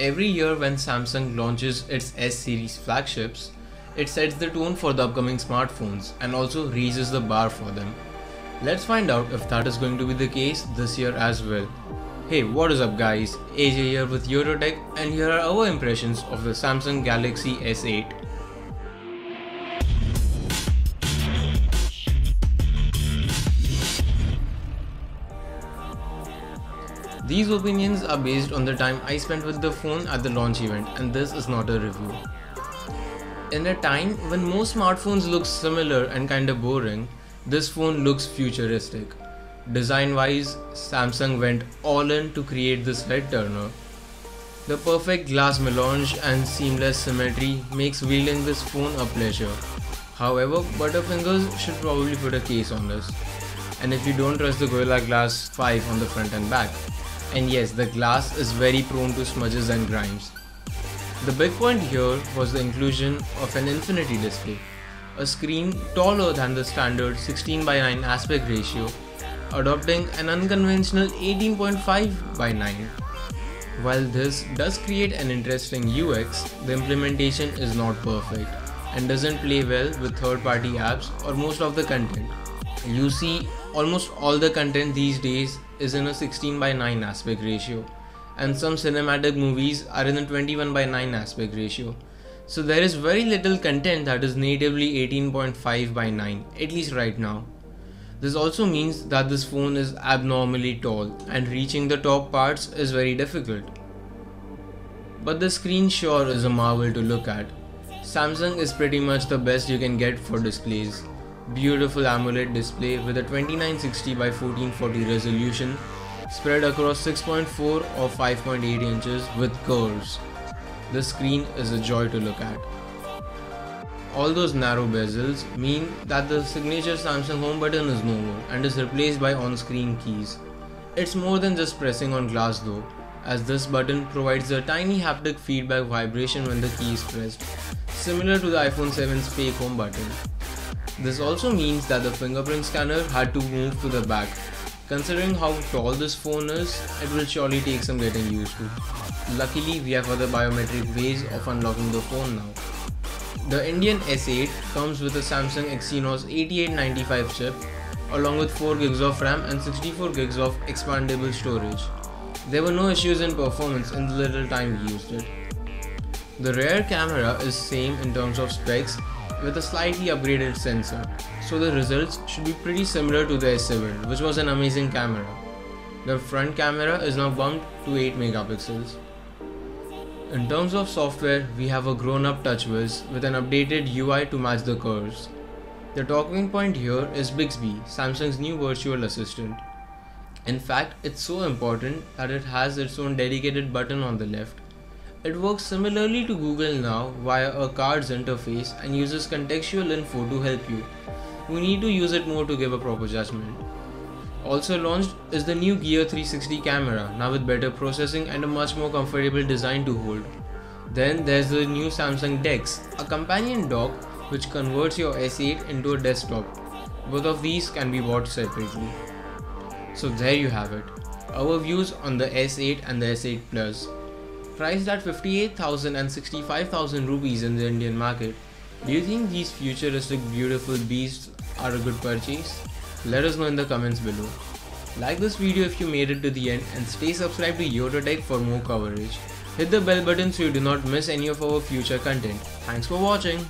Every year when Samsung launches its S series flagships, it sets the tone for the upcoming smartphones and also raises the bar for them. Let's find out if that is going to be the case this year as well. Hey, what is up guys, AJ here with EOTO and here are our impressions of the Samsung Galaxy S8. These opinions are based on the time I spent with the phone at the launch event, and this is not a review. In a time when most smartphones look similar and kinda boring, this phone looks futuristic. Design-wise, Samsung went all in to create this head turner. The perfect glass melange and seamless symmetry makes wielding this phone a pleasure. However, Butterfingers should probably put a case on this. And if you don't trust the Gorilla Glass 5 on the front and back. And yes, the glass is very prone to smudges and grimes. The big point here was the inclusion of an infinity display, a screen taller than the standard 16:9 aspect ratio, adopting an unconventional 18.5:9. While this does create an interesting UX, the implementation is not perfect and doesn't play well with third-party apps or most of the content. You see, almost all the content these days is in a 16:9 aspect ratio, and some cinematic movies are in a 21:9 aspect ratio. So there is very little content that is natively 18.5:9, at least right now. This also means that this phone is abnormally tall and reaching the top parts is very difficult. But the screen sure is a marvel to look at. Samsung is pretty much the best you can get for displays. Beautiful AMOLED display with a 2960x1440 resolution spread across 6.4 or 5.8 inches with curves. The screen is a joy to look at. All those narrow bezels mean that the signature Samsung home button is no more and is replaced by on-screen keys. It's more than just pressing on glass though, as this button provides a tiny haptic feedback vibration when the key is pressed, similar to the iPhone 7's fake home button. This also means that the fingerprint scanner had to move to the back. Considering how tall this phone is, it will surely take some getting used to. Luckily, we have other biometric ways of unlocking the phone now. The Indian S8 comes with a Samsung Exynos 8895 chip, along with 4GB of RAM and 64GB of expandable storage. There were no issues in performance in the little time we used it. The rear camera is same in terms of specs, with a slightly upgraded sensor, so the results should be pretty similar to the S7, which was an amazing camera. The front camera is now bumped to 8 megapixels. In terms of software, we have a grown-up TouchWiz with an updated UI to match the curves. The talking point here is Bixby, Samsung's new virtual assistant. In fact, it's so important that it has its own dedicated button on the left. It works similarly to Google Now via a cards interface and uses contextual info to help you. We need to use it more to give a proper judgment. Also launched is the new Gear 360 camera, now with better processing and a much more comfortable design to hold. Then there's the new Samsung DeX, a companion dock which converts your S8 into a desktop. Both of these can be bought separately. So there you have it, our views on the S8 and the S8 Plus. Priced at 58,000 and 65,000 rupees in the Indian market, do you think these futuristic beautiful beasts are a good purchase? Let us know in the comments below. Like this video if you made it to the end and stay subscribed to EOTO for more coverage. Hit the bell button so you do not miss any of our future content. Thanks for watching.